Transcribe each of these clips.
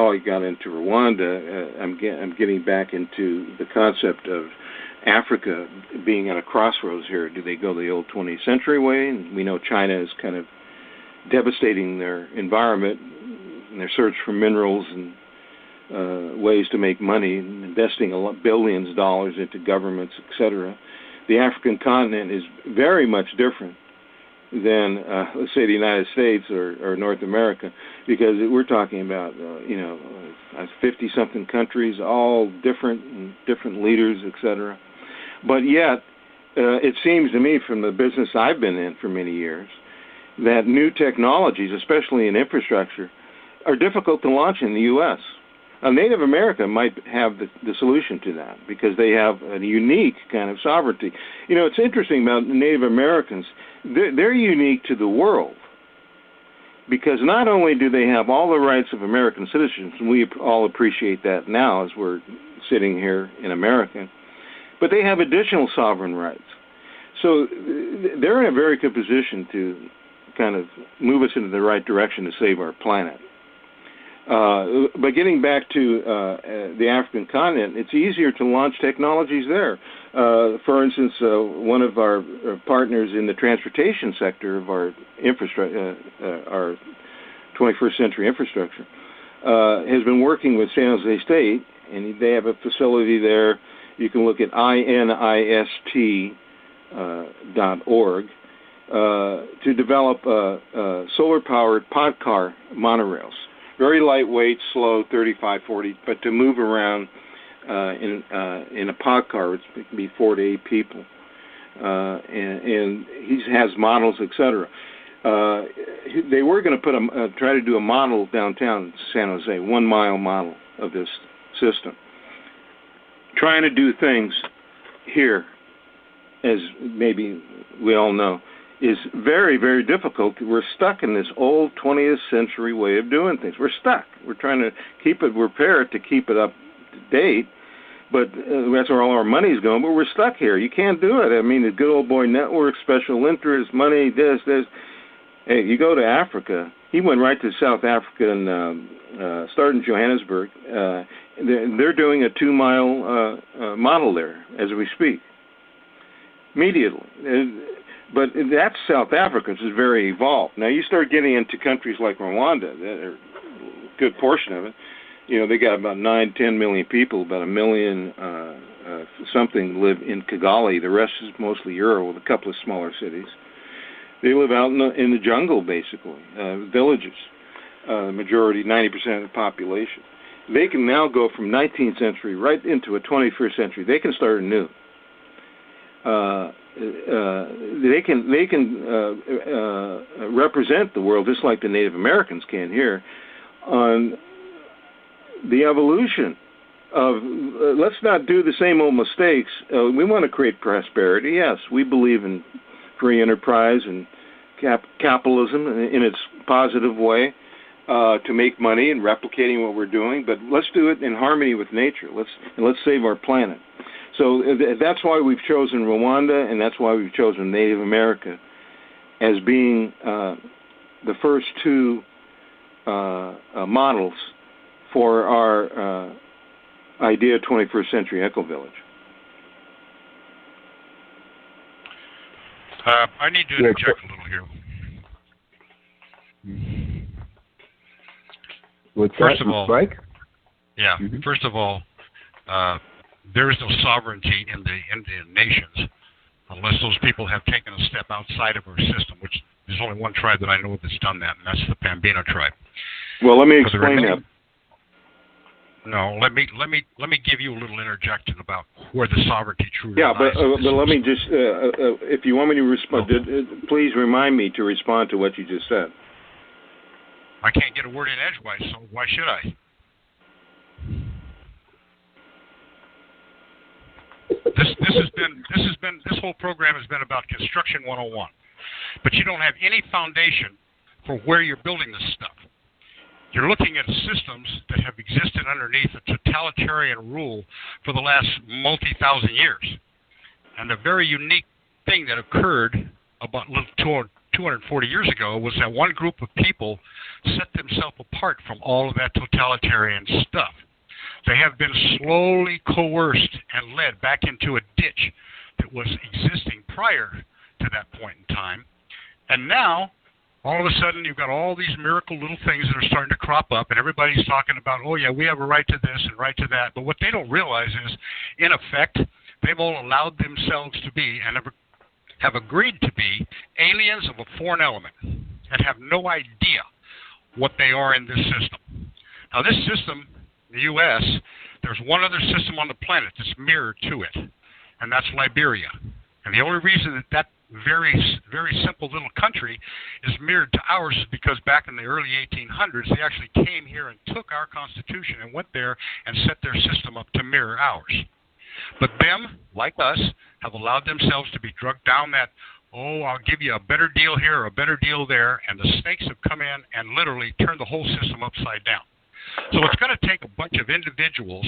how I got into Rwanda. I'm getting back into the concept of Africa being at a crossroads here. Do they go the old 20th century way? And we know China is kind of devastating their environment and their search for minerals and ways to make money, investing billions of dollars into governments, etc. The African continent is very much different than, let's say, the United States or North America, because we're talking about, 50-something countries, all different leaders, etc. But yet, it seems to me from the business I've been in for many years that new technologies, especially in infrastructure, are difficult to launch in the U.S. Native America might have the solution to that because they have a unique kind of sovereignty. It's interesting about Native Americans. They're unique to the world because not only do they have all the rights of American citizens, and we all appreciate that now as we're sitting here in America, but they have additional sovereign rights. So they're in a very good position to kind of move us into the right direction to save our planet. But getting back to the African continent, it's easier to launch technologies there. For instance, one of our partners in the transportation sector of our our 21st century infrastructure has been working with San Jose State, and they have a facility there. You can look at inist.org to develop solar-powered pod car monorails. Very lightweight, slow, 35, 40, but to move around in a pod car, it can be 4 to 8 people. And he has models, etc. They were going to try to do a model downtown San Jose, 1 mile model of this system. Trying to do things here, as maybe we all know, is very, very difficult. We're stuck in this old 20th century way of doing things. We're stuck. We're trying to keep it, repair it to keep it up to date, but that's where all our money's going, but we're stuck here. You can't do it. I mean, the good old boy network, special interest, money, this. Hey, you go to Africa. He went right to South Africa and started in Johannesburg. They're doing a 2 mile model there as we speak. Immediately. But that's South Africa, which is very evolved. Now, you start getting into countries like Rwanda, that are a good portion of it. They got about 9-10 million people, about 1 million something live in Kigali. The rest is mostly Euro with a couple of smaller cities. They live out in the jungle, basically, villages, majority, 90% of the population. They can now go from 19th century right into a 21st century. They can start anew. They can represent the world just like the Native Americans can here on the evolution of let's not do the same old mistakes. We want to create prosperity. Yes, we believe in free enterprise and capitalism in its positive way to make money and replicating what we're doing. But let's do it in harmony with nature. Let's save our planet. So that's why we've chosen Rwanda, and that's why we've chosen Native America as being the first two models for our idea of 21st century eco-village. I need to interject a little here. First of all, Mike? Yeah. Mm-hmm. First of all, there is no sovereignty in the Indian nations unless those people have taken a step outside of our system, which there's only one tribe that I know that's done that, and that's the Pambina tribe. Well, let me explain that. No, let me give you a little interjection about where the sovereignty truly lies. Yeah, but let me just, if you want me to respond, please remind me to respond to what you just said. I can't get a word in edgewise, so why should I? This whole program has been about construction 101, but you don't have any foundation for where you're building this stuff. You're looking at systems that have existed underneath a totalitarian rule for the last multi-thousand years. And the very unique thing that occurred about 240 years ago was that one group of people set themselves apart from all of that totalitarian stuff. They have been slowly coerced and led back into a ditch that was existing prior to that point in time. And now, all of a sudden, you've got all these miracle little things that are starting to crop up, and everybody's talking about, oh, yeah, we have a right to this and right to that. But what they don't realize is, in effect, they've all allowed themselves to be and have agreed to be aliens of a foreign element and have no idea what they are in this system. Now, this system, the U.S., there's one other system on the planet that's mirrored to it, and that's Liberia. And the only reason that that very, very simple little country is mirrored to ours is because back in the early 1800s, they actually came here and took our Constitution and went there and set their system up to mirror ours. But them, like us, have allowed themselves to be drugged down that, oh, I'll give you a better deal here or a better deal there, and the snakes have come in and literally turned the whole system upside down. So it's going to take a bunch of individuals,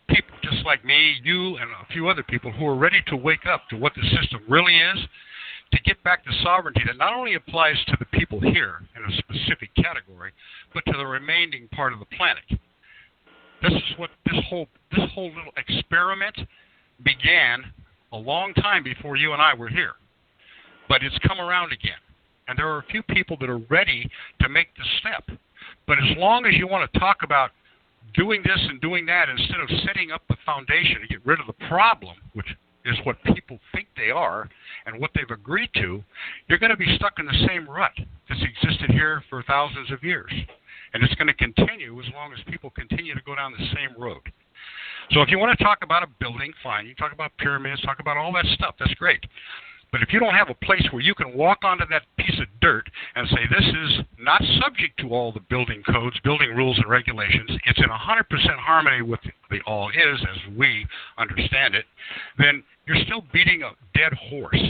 people just like me, you, and a few other people who are ready to wake up to what the system really is, to get back to sovereignty that not only applies to the people here in a specific category, but to the remaining part of the planet. This is what this whole little experiment began a long time before you and I were here. But it's come around again. And there are a few people that are ready to make the step. But as long as you want to talk about doing this and doing that instead of setting up the foundation to get rid of the problem, which is what people think they are and what they've agreed to, you're going to be stuck in the same rut that's existed here for thousands of years. And it's going to continue as long as people continue to go down the same road. So if you want to talk about a building, fine. You can talk about pyramids, talk about all that stuff. That's great. But if you don't have a place where you can walk onto that piece of dirt and say, this is not subject to all the building codes, building rules and regulations, it's in 100% harmony with the all is as we understand it, then you're still beating a dead horse.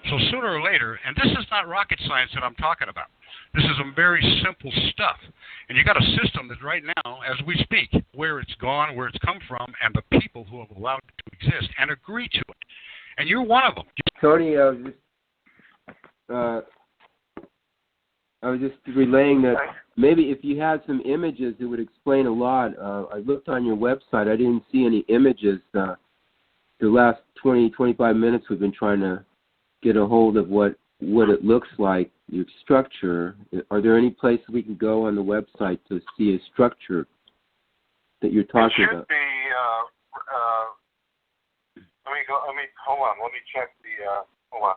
So sooner or later, and this is not rocket science that I'm talking about. This is some very simple stuff. And you got a system that right now, as we speak, where it's gone, where it's come from, and the people who have allowed it to exist and agree to it. And you're one of them. Tony, I was just relaying that maybe if you had some images, it would explain a lot. I looked on your website. I didn't see any images. The last 20, 25 minutes we've been trying to get a hold of what it looks like, your structure. Are there any places we can go on the website to see a structure that you're talking about? It should be, let me check hold on.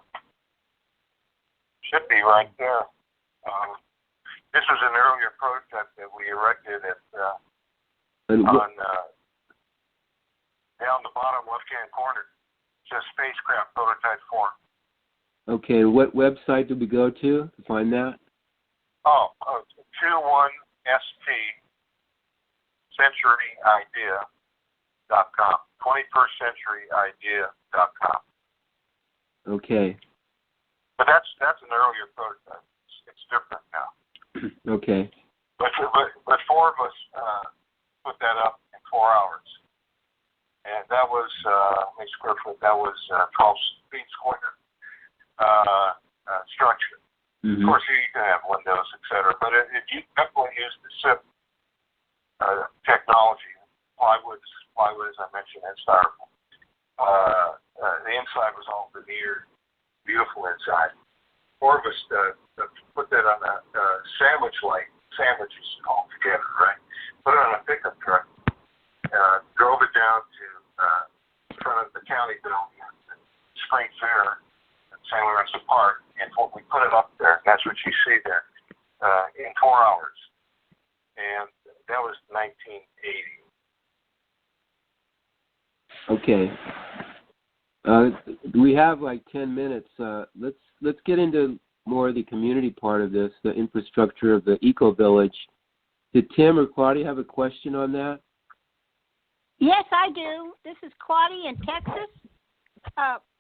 Should be right there. This was an earlier prototype that we erected down the bottom left-hand corner. It says spacecraft prototype 4. Okay, what website did we go to find that? 21st centuryidea.com. 21stcenturyidea.com. Okay. But that's an earlier prototype. It's different now. Okay. But four of us put that up in 4 hours. And that was, square foot, that was 12 feet square structure. Mm-hmm. Of course, you can have windows, etc. But if you definitely use the SIP technology, plywood, as I mentioned, and styrofoam. The inside was all veneered, beautiful inside. 4 of us put that on a sandwiches all together, right? Put it on a pickup truck, drove it down to in front of the county building at Spring Fair at San Lorenzo Park, and we put it up there. That's what you see there in 4 hours, and that was 1980. Okay. We have like 10 minutes. Let's get into more of the community part of this, the infrastructure of the eco-village. Did Tim or Claudia have a question on that? Yes, I do. This is Claudia in Texas.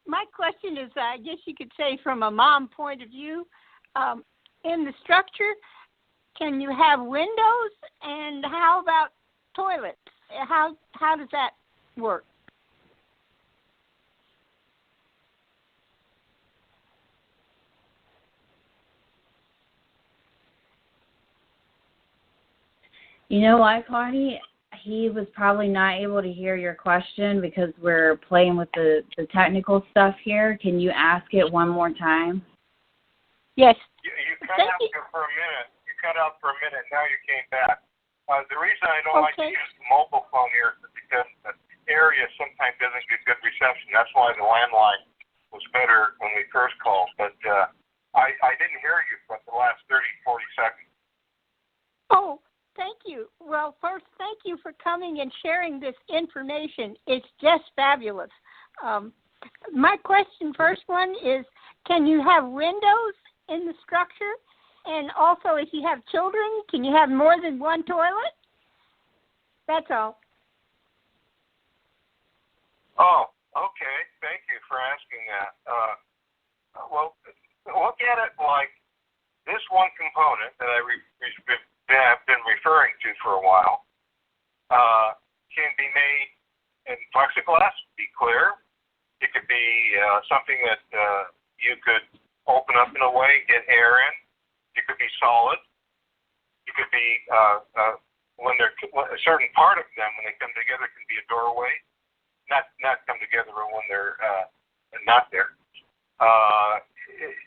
My question is, I guess you could say from a mom point of view, in the structure, can you have windows, and how about toilets? How does that work? You know what, Connie? He was probably not able to hear your question because we're playing with the technical stuff here. Can you ask it one more time? Yes. You cut out for a minute. You cut out for a minute. Now you came back. The reason I don't like to use the mobile phone here is because the area sometimes doesn't get good reception. That's why the landline was better when we first called. But I didn't hear you for the last 30, 40 seconds. Oh, thank you. Well, first, thank you for coming and sharing this information. It's just fabulous. My question, first one is, can you have windows in the structure? And also, if you have children, can you have more than one toilet? That's all. Oh, okay. Thank you for asking that. Well, look at it like this one component that have been referring to for a while can be made in plexiglass, be clear. It could be something that you could open up in a way, get air in. It could be solid. It could be when they're a certain part of them when they come together can be a doorway. Not come together when they're not there.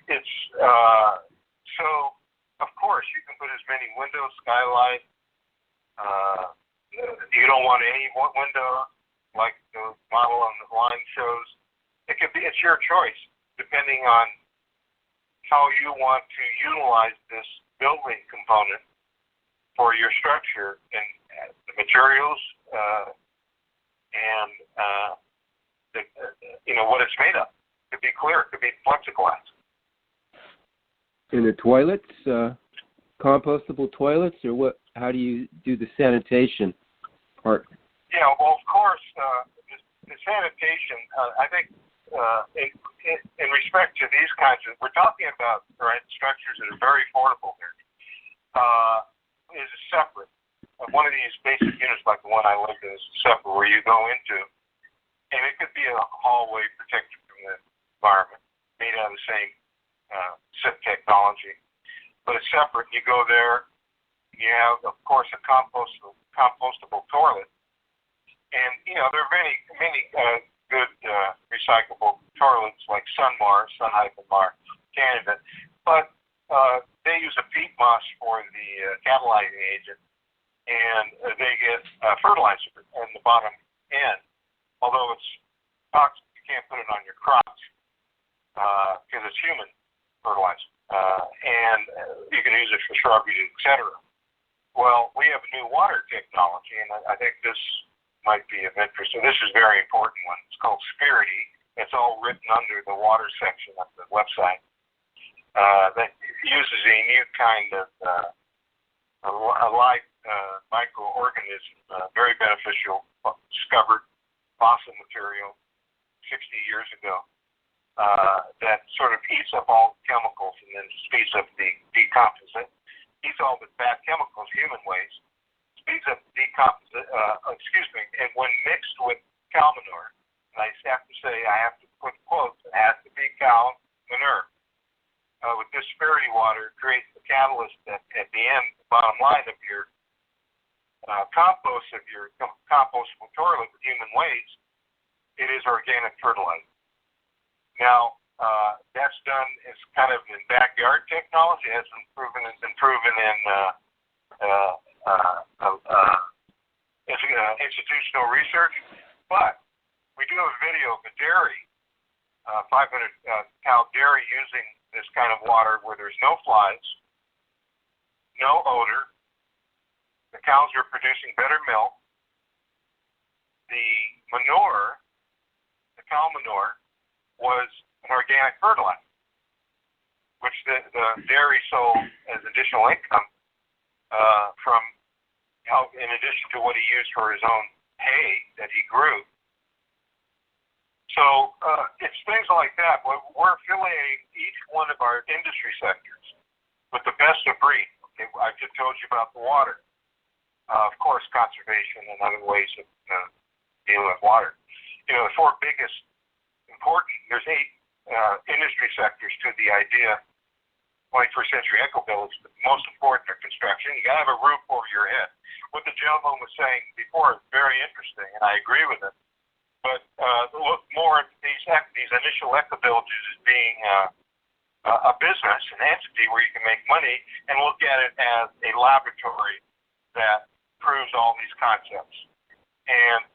It's so of course you can put as many windows, skylight. You don't want any window like the model on the line shows. It's your choice depending on how you want to utilize this building component for your structure and the materials and what it's made of. It could be clear. It could be plexiglass. In the toilets, compostable toilets, or what? How do you do the sanitation part? Yeah, well, of course, the sanitation. I think in respect to these kinds of, we're talking about structures that are very affordable here. Is separate. One of these basic units, like the one I lived in, is separate where you go into, and it could be a hallway protected from the environment, made out of the same SIP technology, but it's separate. You go there, you have, of course, a compostable toilet, and there are many good recyclable toilets like Sunmar, Sun-Mar, Canada, but they use a peat moss for the catalyzing agent, and they get fertilizer on the bottom end. Although it's toxic, you can't put it on your crops because it's human fertilizer, and you can use it for shrubbery, etc. Well, we have a new water technology, and I think this might be of interest. So this is a very important one. It's called Spirity. It's all written under the water section of the website. That uses a new kind of a live microorganism, very beneficial, discovered fossil material 60 years ago, that sort of eats up all the chemicals and then speeds up the decomposition. Eats all the bad chemicals, human waste, speeds up the and when mixed with cow manure, and I have to say, I have to put quotes, it has to be cow manure. With this Spirity water, creates the catalyst that at the end, the bottom line of your compost, of your compostable toilet with human waste, it is organic fertilizer. Now, that's done as kind of in backyard technology. It has been proven in institutional research, but we do have a video of a dairy, 500 cow dairy using this kind of water where there's no flies, no odor. The cows are producing better milk. The manure, the cow manure, was an organic fertilizer, which the dairy sold as additional income from, in addition to what he used for his own hay that he grew. So it's things like that. We're affiliating each one of our industry sectors with the best of breed. Okay, I just told you about the water. Of course, conservation and other ways of dealing with water. The four biggest important, there's 8 industry sectors to the idea. 21st century eco-village, the most important are construction. You got to have a roof over your head. What the gentleman was saying before is very interesting, and I agree with him. But look more at these initial eco-villages as being a business, an entity where you can make money, and look at it as a laboratory that proves all these concepts. And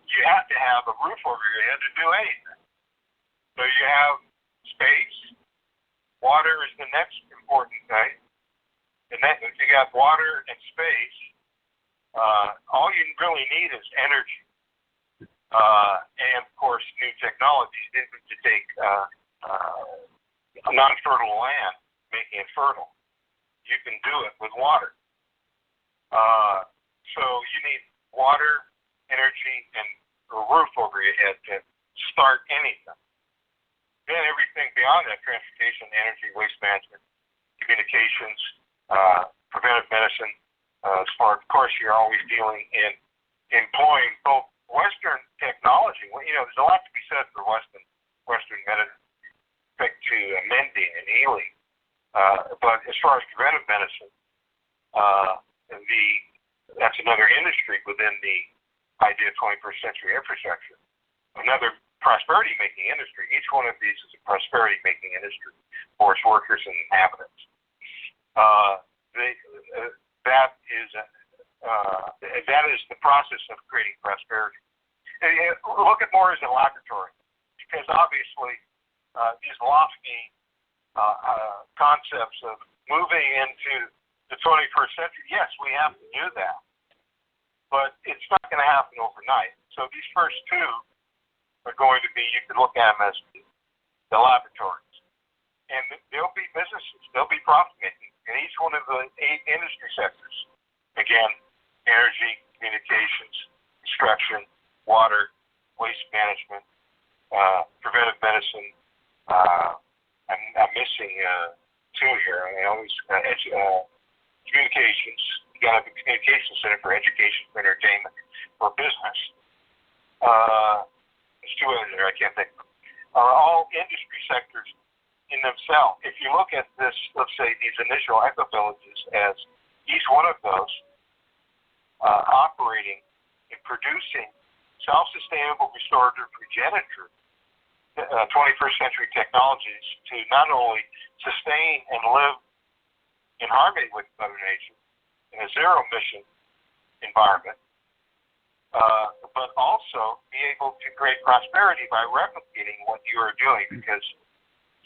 you have to have a roof over your head to do anything. So you have space. Water is the next important thing. And then if you got water and space, all you really need is energy. And, of course, new technologies to take non-fertile land, making it fertile. You can do it with water. So you need water, energy, and a roof over your head to start anything. Then everything beyond that, transportation, energy, waste management, communications, preventive medicine, of course, you're always dealing in employing both Western technology. Well, there's a lot to be said for Western medicine, respect to mending and healing. But as far as preventive medicine, that's another industry within the idea of 21st century infrastructure. Another prosperity-making industry. Each one of these is a prosperity-making industry for its workers and inhabitants. That is the process of creating prosperity. And look at more as a laboratory, because obviously these lofty concepts of moving into the 21st century, yes, we have to do that, but it's not going to happen overnight. So these first two are going to be, you can look at them as the laboratories. And there'll be businesses, there'll be profit-making in each one of the 8 industry sectors. Again, energy, communications, construction, water, waste management, preventive medicine. I'm missing 2 here. Communications. You got to have a communications center for education, for entertainment, for business. There's 2 others there I can't think of. All industry sectors in themselves. If you look at this, let's say these initial eco-villages as each one of those operating and producing self-sustainable, restorative, regenerative 21st century technologies to not only sustain and live in harmony with Mother Nature in a zero-emission environment, but also be able to create prosperity by replicating what you are doing, because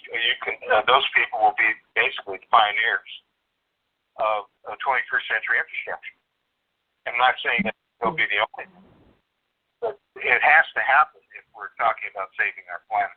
you can. Those people will be basically the pioneers of 21st century infrastructure. I'm not saying that they'll be the only one, but it has to happen if we're talking about saving our planet.